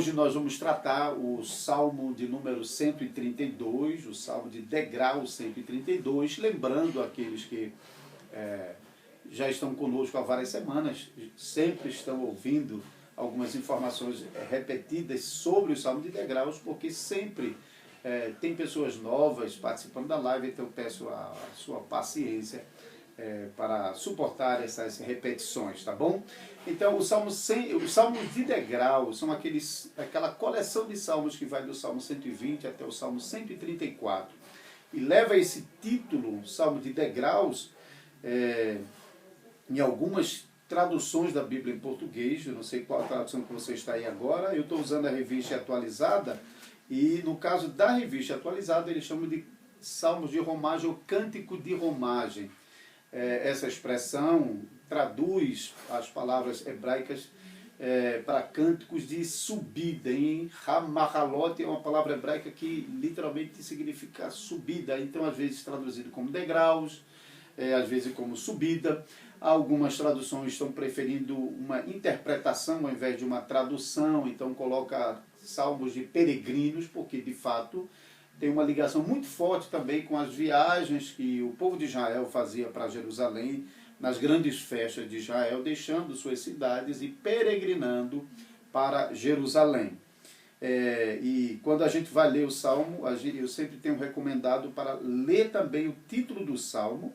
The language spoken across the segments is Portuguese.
hoje nós vamos tratar o Salmo de número 132, o Salmo de degrau 132, lembrando aqueles que já estão conosco há várias semanas, sempre estão ouvindo algumas informações repetidas sobre o Salmo de degraus, porque sempre tem pessoas novas participando da live, então eu peço a sua paciência para suportar essas repetições, tá bom? Então, os salmos de degrau são aquela coleção de salmos que vai do Salmo 120 até o Salmo 134. E leva esse título, Salmo de degraus, em algumas traduções da Bíblia em português. Eu não sei qual a tradução que você está aí agora. Eu estou usando a Revista Atualizada, e no caso da Revista Atualizada, eles chamam de Salmos de Romagem ou Cântico de Romagem. Essa expressão traduz as palavras hebraicas para cânticos de subida. Em Hamahalot é uma palavra hebraica que literalmente significa subida, então às vezes traduzido como degraus, às vezes como subida. Algumas traduções estão preferindo uma interpretação ao invés de uma tradução, então coloca salmos de peregrinos, porque de fato tem uma ligação muito forte também com as viagens que o povo de Israel fazia para Jerusalém, nas grandes festas de Israel, deixando suas cidades e peregrinando para Jerusalém. E quando a gente vai ler o Salmo, eu sempre tenho recomendado para ler também o título do Salmo.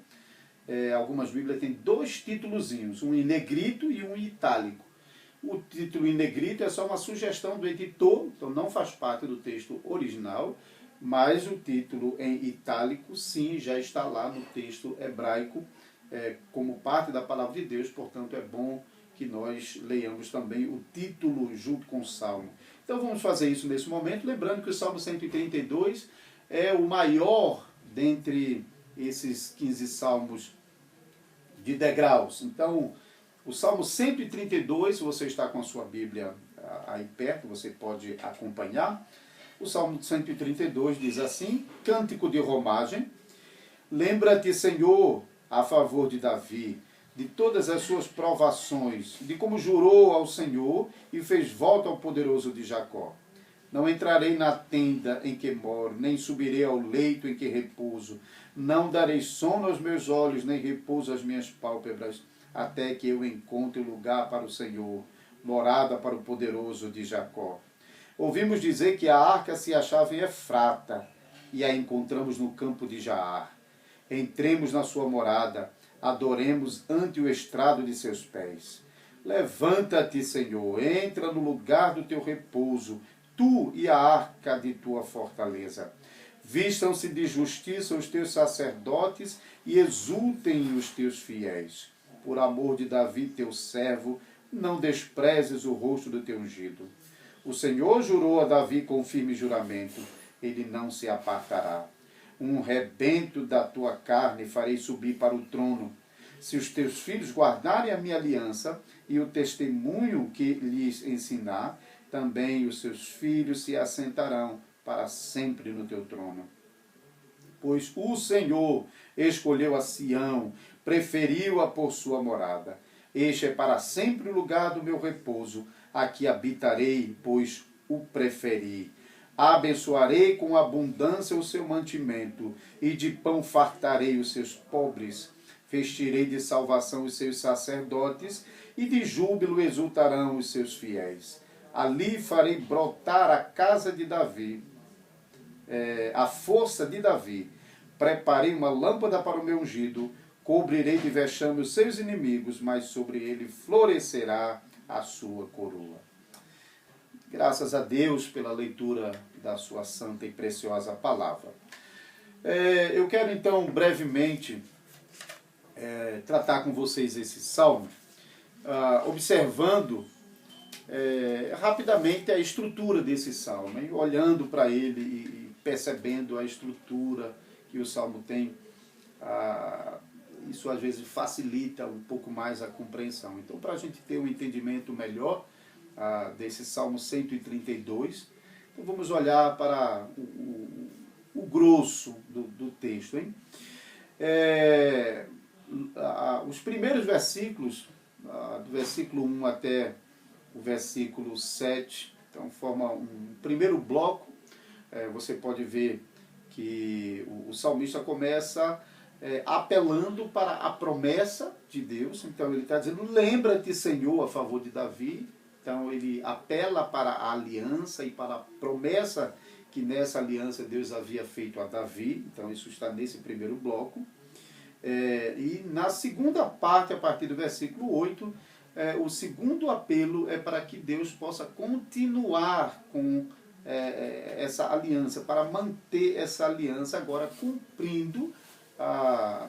Algumas Bíblias têm dois títulozinhos, um em negrito e um em itálico. O título em negrito é só uma sugestão do editor, então não faz parte do texto original, mas o título em itálico, sim, já está lá no texto hebraico, como parte da palavra de Deus, portanto é bom que nós leiamos também o título junto com o Salmo. Então vamos fazer isso nesse momento, lembrando que o Salmo 132 é o maior dentre esses 15 salmos de degraus. Então, o Salmo 132, se você está com a sua Bíblia aí perto, você pode acompanhar. O Salmo 132 diz assim: Cântico de romagem. Lembra-te, Senhor, a favor de Davi, de todas as suas provações, de como jurou ao Senhor e fez voto ao poderoso de Jacó. Não entrarei na tenda em que moro, nem subirei ao leito em que repouso. Não darei sono aos meus olhos, nem repouso às minhas pálpebras, até que eu encontre lugar para o Senhor, morada para o poderoso de Jacó. Ouvimos dizer que a arca se achava em Efrata, e a encontramos no campo de Jaar. Entremos na sua morada, adoremos ante o estrado de seus pés. Levanta-te, Senhor, entra no lugar do teu repouso, tu e a arca de tua fortaleza. Vistam-se de justiça os teus sacerdotes e exultem os teus fiéis. Por amor de Davi, teu servo, não desprezes o rosto do teu ungido. O Senhor jurou a Davi com firme juramento, ele não se apartará. Um rebento da tua carne farei subir para o trono. Se os teus filhos guardarem a minha aliança e o testemunho que lhes ensinar, também os seus filhos se assentarão para sempre no teu trono. Pois o Senhor escolheu a Sião, preferiu-a por sua morada. Este é para sempre o lugar do meu repouso. Aqui habitarei, pois o preferi. Abençoarei com abundância o seu mantimento, e de pão fartarei os seus pobres. Vestirei de salvação os seus sacerdotes, e de júbilo exultarão os seus fiéis. Ali farei brotar a casa de Davi, a força de Davi. Preparei uma lâmpada para o meu ungido, cobrirei de vexame os seus inimigos, mas sobre ele florescerá a sua coroa. Graças a Deus pela leitura da sua santa e preciosa palavra. Eu quero então brevemente tratar com vocês esse salmo, observando rapidamente a estrutura desse salmo, hein? Olhando para ele e percebendo a estrutura que o salmo tem. Isso às vezes facilita um pouco mais a compreensão. Então, para a gente ter um entendimento melhor desse Salmo 132, então vamos olhar para o grosso do texto. Hein? Os primeiros versículos, do versículo 1 até o versículo 7, Então forma um primeiro bloco. Você pode ver que o salmista começa apelando para a promessa de Deus. Então ele está dizendo, lembra-te, Senhor, a favor de Davi. Então ele apela para a aliança e para a promessa que nessa aliança Deus havia feito a Davi. Então isso está nesse primeiro bloco. E na segunda parte, a partir do versículo 8, o segundo apelo é para que Deus possa continuar com essa aliança, para manter essa aliança agora cumprindo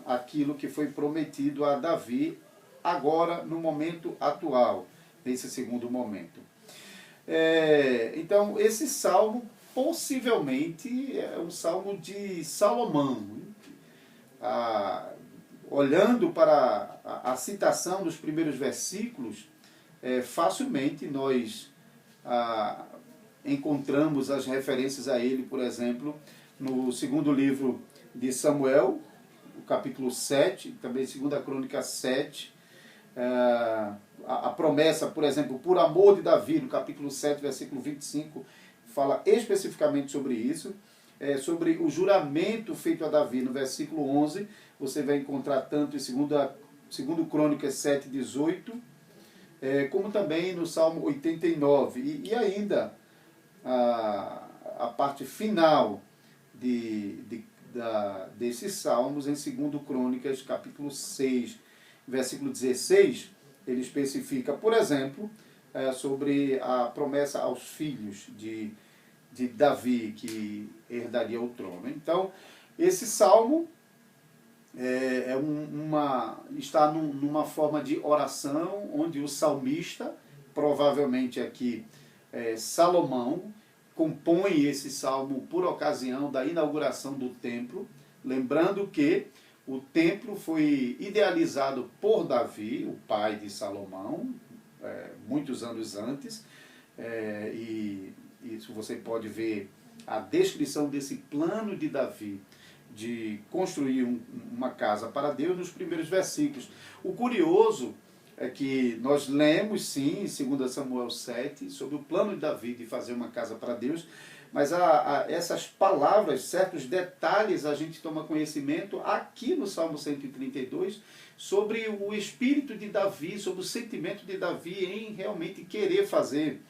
aquilo que foi prometido a Davi agora no momento atual, nesse segundo momento. Então esse salmo possivelmente é um salmo de Salomão. Olhando para a citação dos primeiros versículos, facilmente nós encontramos as referências a ele, por exemplo, no segundo livro de Samuel, o capítulo 7, também 2 Crônica 7, a promessa, por exemplo, por amor de Davi, no capítulo 7, versículo 25, fala especificamente sobre isso. Sobre o juramento feito a Davi, no versículo 11, você vai encontrar tanto em 2 Crônicas 7, 18, como também no Salmo 89. E ainda a parte final desses salmos, em 2 Crônicas, capítulo 6, versículo 16, ele especifica, por exemplo, sobre a promessa aos filhos de Davi, que herdaria o trono. Então, esse salmo está numa forma de oração, onde o salmista, provavelmente aqui Salomão, compõe esse salmo por ocasião da inauguração do templo, lembrando que o templo foi idealizado por Davi, o pai de Salomão, muitos anos antes, e isso você pode ver a descrição desse plano de Davi de construir uma casa para Deus nos primeiros versículos. O curioso é que nós lemos, sim, em 2 Samuel 7, sobre o plano de Davi de fazer uma casa para Deus, mas essas palavras, certos detalhes, a gente toma conhecimento aqui no Salmo 132, sobre o espírito de Davi, sobre o sentimento de Davi em realmente querer fazer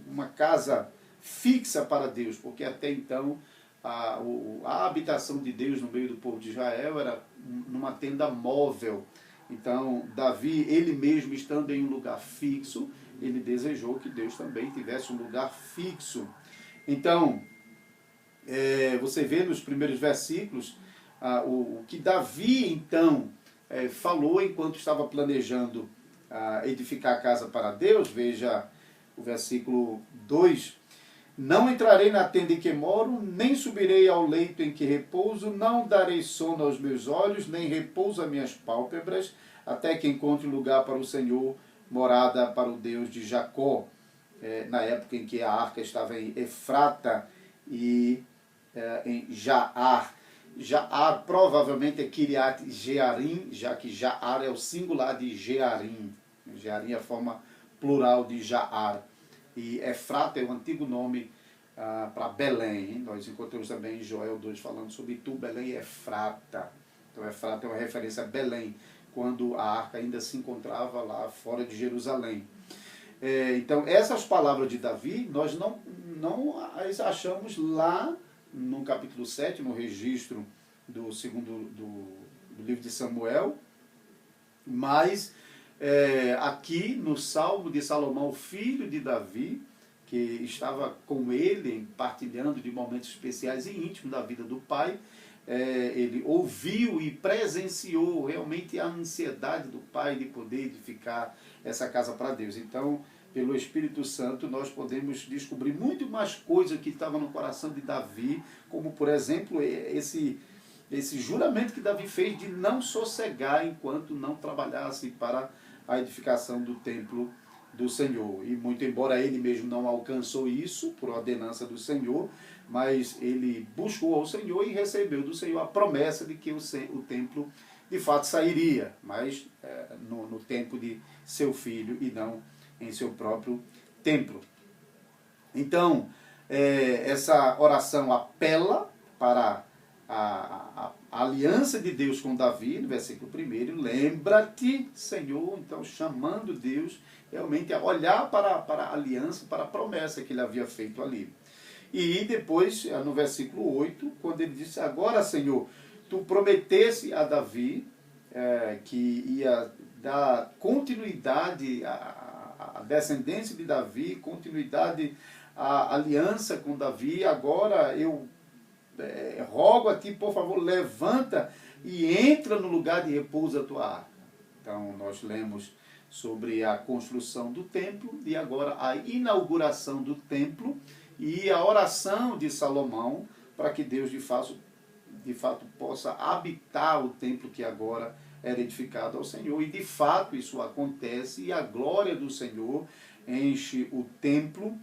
uma casa fixa para Deus, porque até então a habitação de Deus no meio do povo de Israel era numa tenda móvel. Então Davi, ele mesmo estando em um lugar fixo, ele desejou que Deus também tivesse um lugar fixo. Então você vê nos primeiros versículos o que Davi então falou enquanto estava planejando edificar a casa para Deus. Veja o versículo 2: não entrarei na tenda em que moro, nem subirei ao leito em que repouso, não darei sono aos meus olhos, nem repouso a minhas pálpebras, até que encontre lugar para o Senhor, morada para o Deus de Jacó. Na época em que a arca estava em Efrata e em Jaar. Jaar provavelmente é Kiriat Jearim, já que Jaar é o singular de Jearim. Jearim é a forma plural de Jaar. E Efrata é o antigo nome para Belém. Nós encontramos também em Joel 2 falando sobre tu, Belém, Efrata. Então Efrata é uma referência a Belém, quando a arca ainda se encontrava lá fora de Jerusalém. Então essas palavras de Davi, nós não as achamos lá no capítulo 7, no registro do livro de Samuel, mas aqui no Salmo de Salomão, filho de Davi, que estava com ele, partilhando de momentos especiais e íntimos da vida do pai, ele ouviu e presenciou realmente a ansiedade do pai de poder edificar essa casa para Deus. Então, pelo Espírito Santo, nós podemos descobrir muito mais coisas que estavam no coração de Davi, como, por exemplo, esse juramento que Davi fez de não sossegar enquanto não trabalhasse para a edificação do templo do Senhor. E muito embora ele mesmo não alcançou isso por ordenança do Senhor, mas ele buscou ao Senhor e recebeu do Senhor a promessa de que o templo de fato sairia, mas no tempo de seu filho e não em seu próprio templo. Então, essa oração apela para a aliança de Deus com Davi, no versículo 1, lembra-te, Senhor, então chamando Deus realmente a olhar para a aliança, para a promessa que ele havia feito ali. E depois, no versículo 8, quando ele disse, agora, Senhor, tu prometesse a Davi que ia dar continuidade à descendência de Davi, continuidade à aliança com Davi, agora eu rogo a ti, por favor, levanta e entra no lugar de repouso da tua arca. Então, nós lemos sobre a construção do templo e agora a inauguração do templo e a oração de Salomão para que Deus, de fato, possa habitar o templo que agora era edificado ao Senhor. E, de fato, isso acontece e a glória do Senhor enche o templo,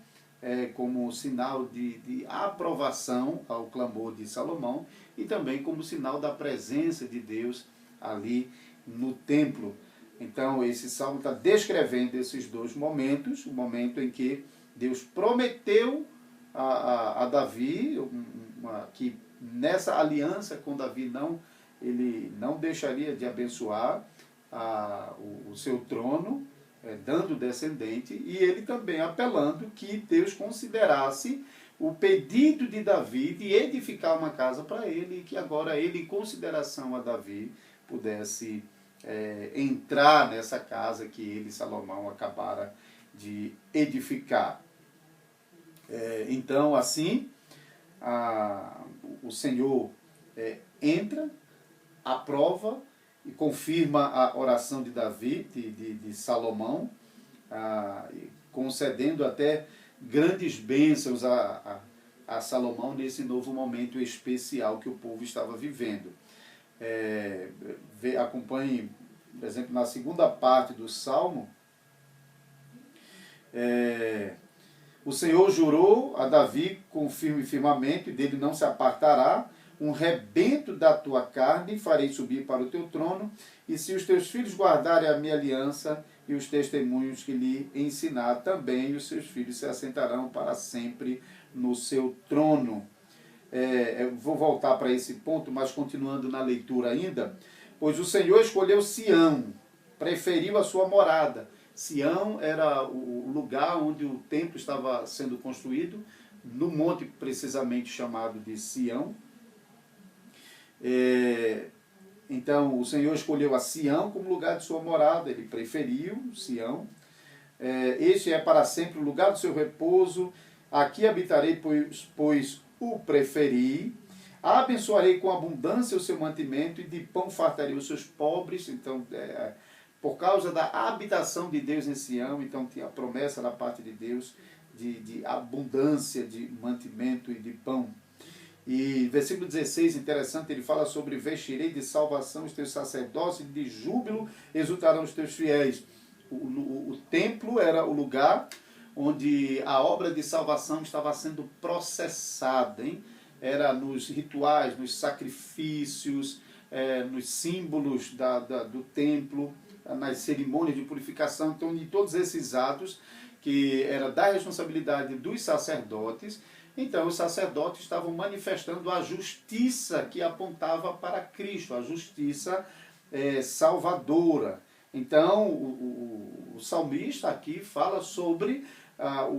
como sinal de aprovação ao clamor de Salomão e também como sinal da presença de Deus ali no templo. Então, esse salmo está descrevendo esses dois momentos, o momento em que Deus prometeu a Davi que nessa aliança com Davi ele não deixaria de abençoar o seu trono, dando descendente, e ele também apelando que Deus considerasse o pedido de Davi de edificar uma casa para ele, e que agora ele, em consideração a Davi, pudesse entrar nessa casa que ele, Salomão, acabara de edificar. Então, assim, o Senhor entra, aprova e confirma a oração de Davi, de Salomão, concedendo até grandes bênçãos a Salomão nesse novo momento especial que o povo estava vivendo. Acompanhe, por exemplo, na segunda parte do Salmo, o Senhor jurou a Davi com firme firmamento, e dele não se apartará, um rebento da tua carne farei subir para o teu trono, e se os teus filhos guardarem a minha aliança e os testemunhos que lhe ensinar, também os seus filhos se assentarão para sempre no seu trono. Eu vou voltar para esse ponto, mas continuando na leitura ainda. Pois o Senhor escolheu Sião, preferiu a sua morada. Sião era o lugar onde o templo estava sendo construído, no monte precisamente chamado de Sião. Então o Senhor escolheu a Sião como lugar de sua morada, ele preferiu Sião. Este é para sempre o lugar do seu repouso, aqui habitarei, pois o preferi. Abençoarei com abundância o seu mantimento, e de pão fartarei os seus pobres. Então, por causa da habitação de Deus em Sião, então tinha a promessa da parte de Deus de abundância de mantimento e de pão. E versículo 16, interessante, ele fala sobre vestirei de salvação os teus sacerdotes, e de júbilo exultarão os teus fiéis. O templo era o lugar onde a obra de salvação estava sendo processada, hein? Era nos rituais, nos sacrifícios, nos símbolos do templo, nas cerimônias de purificação. Então, em todos esses atos, que era da responsabilidade dos sacerdotes, então os sacerdotes estavam manifestando a justiça que apontava para Cristo, a justiça salvadora. Então, o salmista aqui fala sobre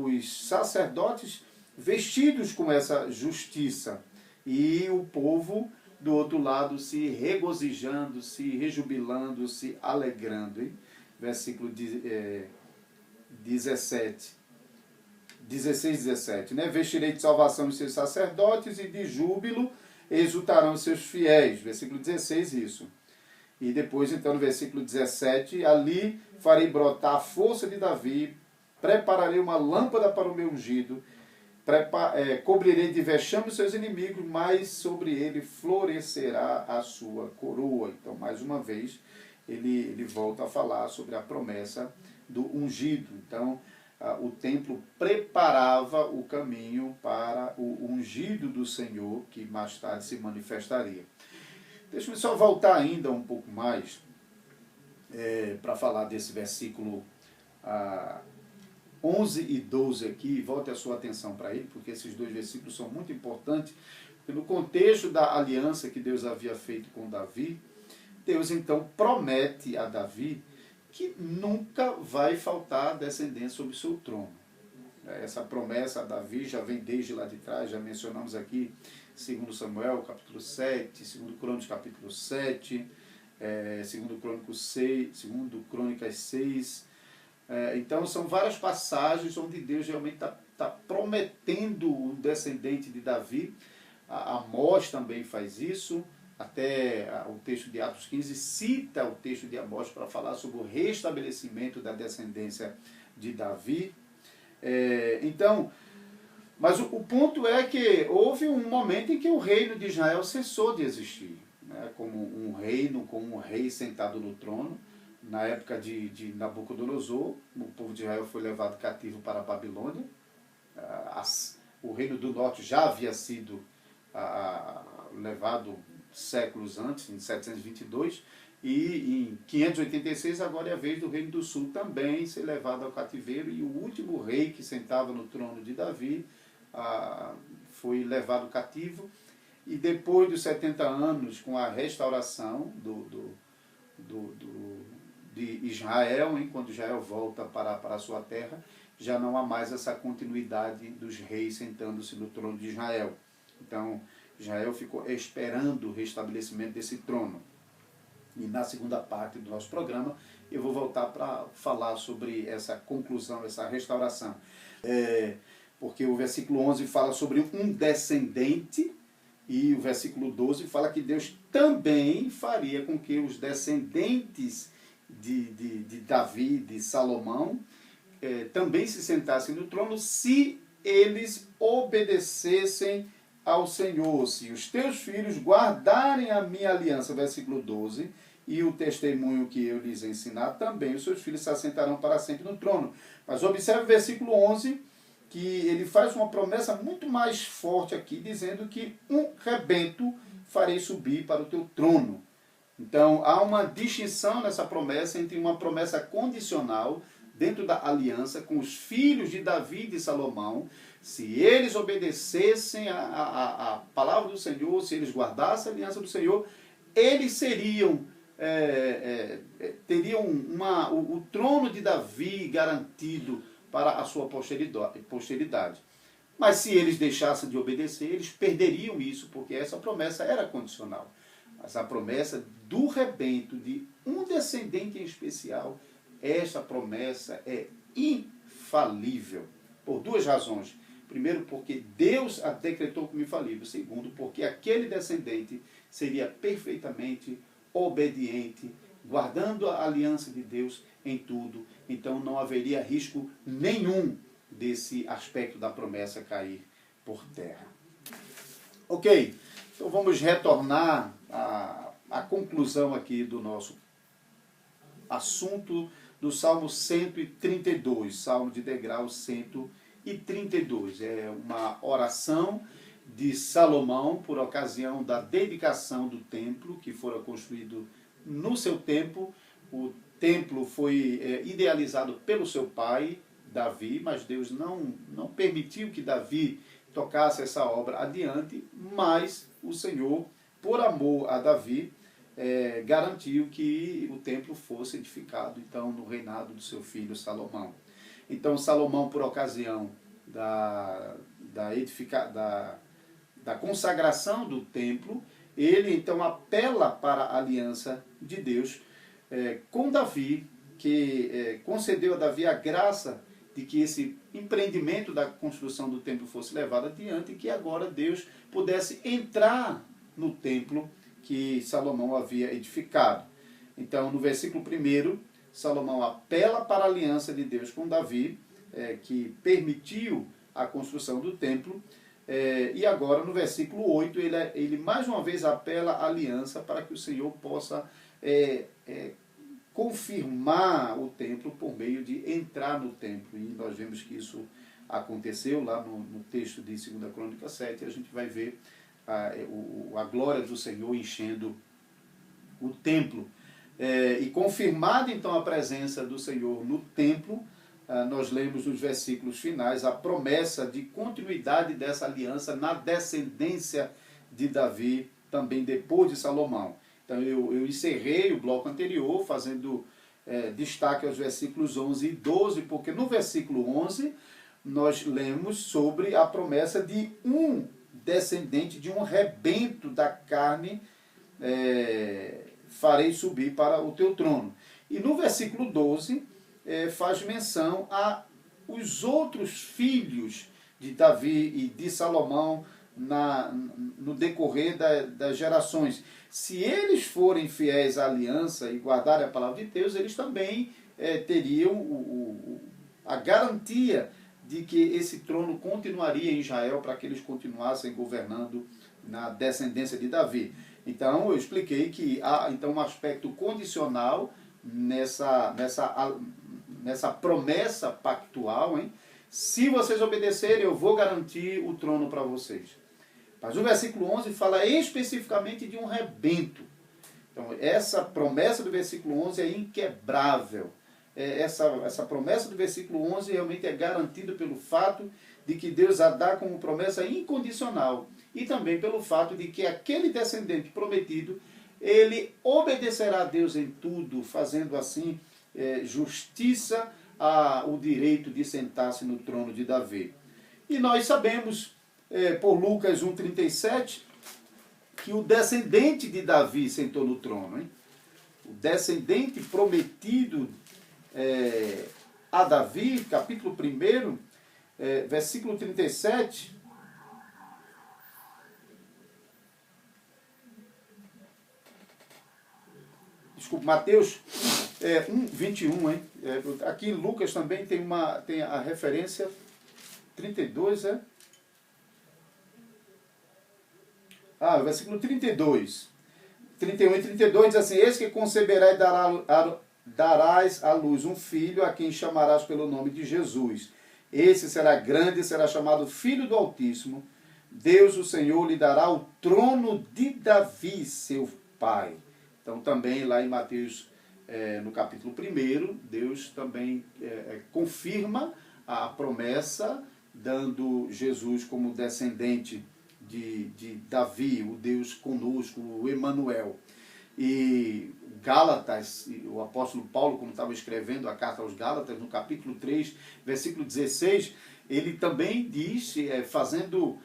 os sacerdotes vestidos com essa justiça, e o povo do outro lado se regozijando, se rejubilando, se alegrando. Hein? Versículo 16, 17. Né? Vestirei de salvação os seus sacerdotes, e de júbilo exultarão os seus fiéis. Versículo 16, isso. E depois, então, no versículo 17, ali farei brotar a força de Davi, prepararei uma lâmpada para o meu ungido, cobrirei de vexame os seus inimigos, mas sobre ele florescerá a sua coroa. Então, mais uma vez, ele volta a falar sobre a promessa do ungido. Então, o templo preparava o caminho para o ungido do Senhor, que mais tarde se manifestaria. Deixa-me só voltar ainda um pouco mais para falar desse versículo 11 e 12 aqui, volte a sua atenção para ele, porque esses dois versículos são muito importantes. No contexto da aliança que Deus havia feito com Davi, Deus então promete a Davi que nunca vai faltar descendência sobre o seu trono. Essa promessa a Davi já vem desde lá de trás, já mencionamos aqui 2 Samuel, capítulo 7, 2 Crônicas, capítulo 7, 2 Crônicas 6. Então são várias passagens onde Deus realmente está prometendo um descendente de Davi. Amós também faz isso, até o texto de Atos 15 cita o texto de Amós para falar sobre o restabelecimento da descendência de Davi. Mas o ponto é que houve um momento em que o reino de Israel cessou de existir, né, como um reino, como um rei sentado no trono. Na época de Nabucodonosor, o povo de Israel foi levado cativo para a Babilônia. O reino do norte já havia sido levado séculos antes, em 722, e em 586 agora é a vez do reino do sul também ser levado ao cativeiro, e o último rei que sentava no trono de Davi foi levado cativo, e depois dos 70 anos, com a restauração de Israel, quando Israel volta para a sua terra, já não há mais essa continuidade dos reis sentando-se no trono de Israel. Então, Israel ficou esperando o restabelecimento desse trono. E na segunda parte do nosso programa, eu vou voltar para falar sobre essa conclusão, essa restauração. Porque o versículo 11 fala sobre um descendente, e o versículo 12 fala que Deus também faria com que os descendentes de Davi, de Salomão, também se sentassem no trono, se eles obedecessem ao Senhor. Se os teus filhos guardarem a minha aliança, versículo 12, e o testemunho que eu lhes ensinar, também os seus filhos se assentarão para sempre no trono. Mas observe o versículo 11, que ele faz uma promessa muito mais forte aqui, dizendo que um rebento farei subir para o teu trono. Então, há uma distinção nessa promessa entre uma promessa condicional dentro da aliança com os filhos de Davi e de Salomão. Se eles obedecessem a palavra do Senhor, se eles guardassem a aliança do Senhor, eles teriam o trono de Davi garantido para a sua posteridade. Mas se eles deixassem de obedecer, eles perderiam isso, porque essa promessa era condicional. Mas a promessa do rebento de um descendente em especial, essa promessa é infalível, por duas razões. Primeiro, porque Deus a decretou como infalível. Segundo, porque aquele descendente seria perfeitamente obediente, guardando a aliança de Deus em tudo. Então não haveria risco nenhum desse aspecto da promessa cair por terra. Ok, então vamos retornar à conclusão aqui do nosso assunto do Salmo 132, Salmo de degrau 132. É uma oração de Salomão por ocasião da dedicação do templo, que fora construído no seu tempo. O templo foi idealizado pelo seu pai, Davi, mas Deus não permitiu que Davi tocasse essa obra adiante, mas o Senhor, por amor a Davi, garantiu que o templo fosse edificado, então, no reinado do seu filho Salomão. Então, Salomão, por ocasião da consagração do templo, ele, então, apela para a aliança de Deus com Davi, que concedeu a Davi a graça de que esse empreendimento da construção do templo fosse levado adiante e que agora Deus pudesse entrar no templo que Salomão havia edificado. Então, no versículo 1, Salomão apela para a aliança de Deus com Davi, que permitiu a construção do templo, e agora no versículo 8 ele mais uma vez apela à aliança para que o Senhor possa confirmar o templo por meio de entrar no templo. E nós vemos que isso aconteceu lá no texto de 2 Crônicas 7, a gente vai ver a glória do Senhor enchendo o templo. E confirmada então a presença do Senhor no templo, nós lemos nos versículos finais a promessa de continuidade dessa aliança na descendência de Davi, também depois de Salomão. Então eu encerrei o bloco anterior fazendo destaque aos versículos 11 e 12, porque no versículo 11 nós lemos sobre a promessa de um descendente, de um rebento da carne, farei subir para o teu trono. E no versículo 12 faz menção a os outros filhos de Davi e de Salomão no decorrer das gerações. Se eles forem fiéis à aliança e guardarem a palavra de Deus, eles também teriam a garantia de que esse trono continuaria em Israel para que eles continuassem governando na descendência de Davi. Então, eu expliquei que há então um aspecto condicional nessa promessa pactual, hein? Se vocês obedecerem, eu vou garantir o trono para vocês. Mas o versículo 11 fala especificamente de um rebento. Então, essa promessa do versículo 11 é inquebrável. Essa promessa do versículo 11 realmente é garantida pelo fato de que Deus a dá como promessa incondicional. E também pelo fato de que aquele descendente prometido, ele obedecerá a Deus em tudo, fazendo assim justiça ao direito de sentar-se no trono de Davi. E nós sabemos, por Lucas 1,37, que o descendente de Davi sentou no trono. Hein? O descendente prometido a Davi, capítulo 1, versículo 37... Desculpa, Mateus 1:21, hein? Aqui em Lucas também tem a referência 32, versículo 32. 31 e 32 diz assim: eis que conceberá e darás à luz um filho, a quem chamarás pelo nome de Jesus. Esse será grande e será chamado Filho do Altíssimo. Deus, o Senhor, lhe dará o trono de Davi, seu pai. Então, também lá em Mateus, no capítulo 1, Deus também confirma a promessa, dando Jesus como descendente de Davi, o Deus conosco, o Emanuel. E Gálatas, o apóstolo Paulo, como estava escrevendo a carta aos Gálatas, no capítulo 3, versículo 16, ele também diz, fazendo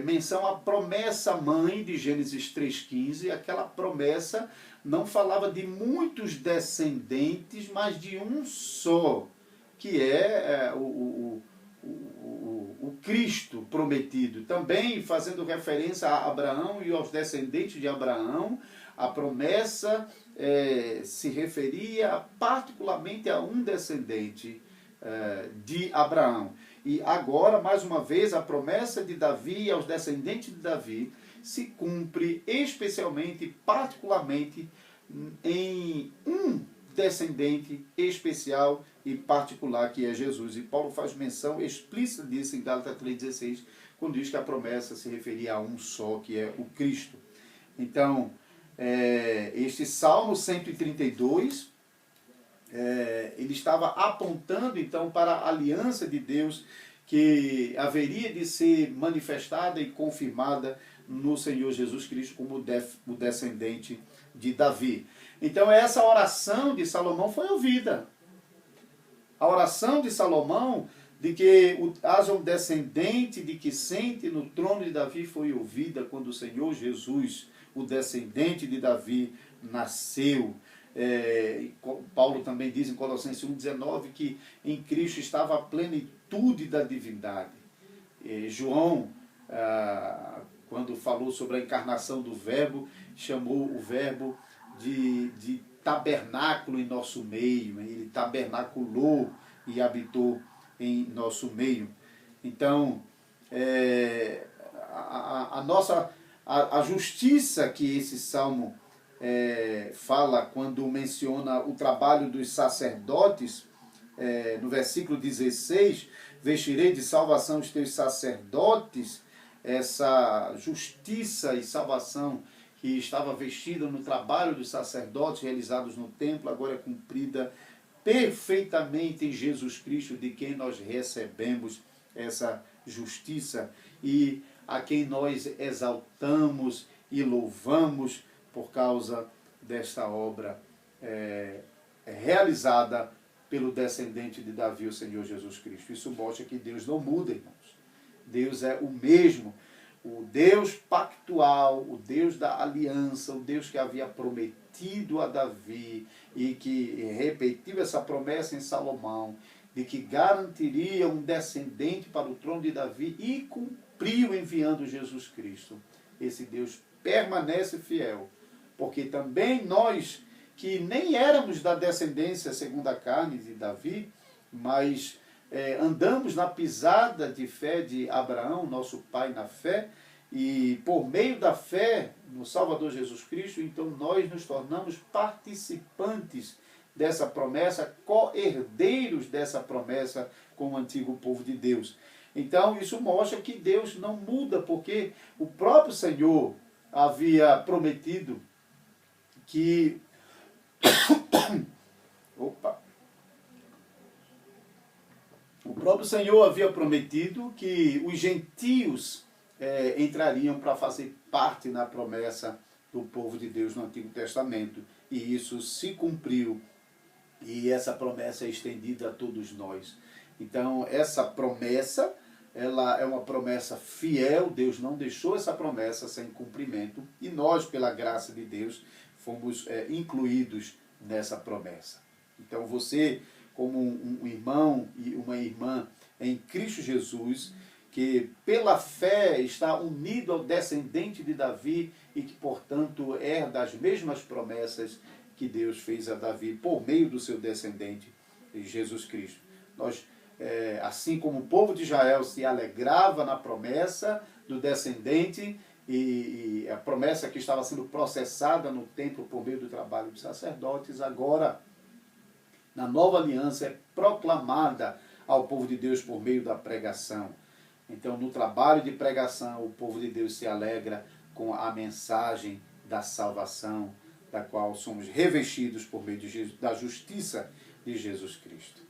menção à promessa mãe de Gênesis 3,15, aquela promessa não falava de muitos descendentes, mas de um só, que é o Cristo prometido. Também fazendo referência a Abraão e aos descendentes de Abraão, a promessa se referia particularmente a um descendente de Abraão. E agora, mais uma vez, a promessa de Davi aos descendentes de Davi se cumpre especialmente, particularmente, em um descendente especial e particular, que é Jesus. E Paulo faz menção explícita disso em Gálatas 3,16, quando diz que a promessa se referia a um só, que é o Cristo. Então, este Salmo 132, ele estava apontando então para a aliança de Deus que haveria de ser manifestada e confirmada no Senhor Jesus Cristo como o descendente de Davi. Então essa oração de Salomão foi ouvida. A oração de Salomão de que haja um descendente de que sente no trono de Davi foi ouvida quando o Senhor Jesus, o descendente de Davi, nasceu. Paulo também diz em Colossenses 1,19 que em Cristo estava a plenitude da divindade. João, quando falou sobre a encarnação do Verbo, chamou o Verbo de tabernáculo em nosso meio. Ele tabernaculou e habitou em nosso meio. Então, a justiça que esse salmo fala quando menciona o trabalho dos sacerdotes, no versículo 16, vestirei de salvação os teus sacerdotes. Essa justiça e salvação que estava vestida no trabalho dos sacerdotes realizados no templo, agora é cumprida perfeitamente em Jesus Cristo, de quem nós recebemos essa justiça e a quem nós exaltamos e louvamos por causa desta obra realizada pelo descendente de Davi, o Senhor Jesus Cristo. Isso mostra que Deus não muda, irmãos. Deus é o mesmo, o Deus pactual, o Deus da aliança, o Deus que havia prometido a Davi e que repetiu essa promessa em Salomão, de que garantiria um descendente para o trono de Davi e cumpriu enviando Jesus Cristo. Esse Deus permanece fiel, porque também nós, que nem éramos da descendência segundo a carne de Davi, mas andamos na pisada de fé de Abraão, nosso pai na fé, e por meio da fé no Salvador Jesus Cristo, então nós nos tornamos participantes dessa promessa, co-herdeiros dessa promessa com o antigo povo de Deus. Então isso mostra que Deus não muda, porque o próprio Senhor havia prometido que o próprio Senhor havia prometido que os gentios entrariam para fazer parte na promessa do povo de Deus no Antigo Testamento. E isso se cumpriu. E essa promessa é estendida a todos nós. Então, essa promessa, ela é uma promessa fiel. Deus não deixou essa promessa sem cumprimento. E nós, pela graça de Deus, fomos incluídos nessa promessa. Então, você, como um irmão e uma irmã em Cristo Jesus, que pela fé está unido ao descendente de Davi e que, portanto, herda as mesmas promessas que Deus fez a Davi por meio do seu descendente, Jesus Cristo. Nós, assim como o povo de Israel se alegrava na promessa do descendente e a promessa que estava sendo processada no templo por meio do trabalho dos sacerdotes, agora, na nova aliança, é proclamada ao povo de Deus por meio da pregação. Então, no trabalho de pregação, o povo de Deus se alegra com a mensagem da salvação, da qual somos revestidos por meio da justiça de Jesus Cristo.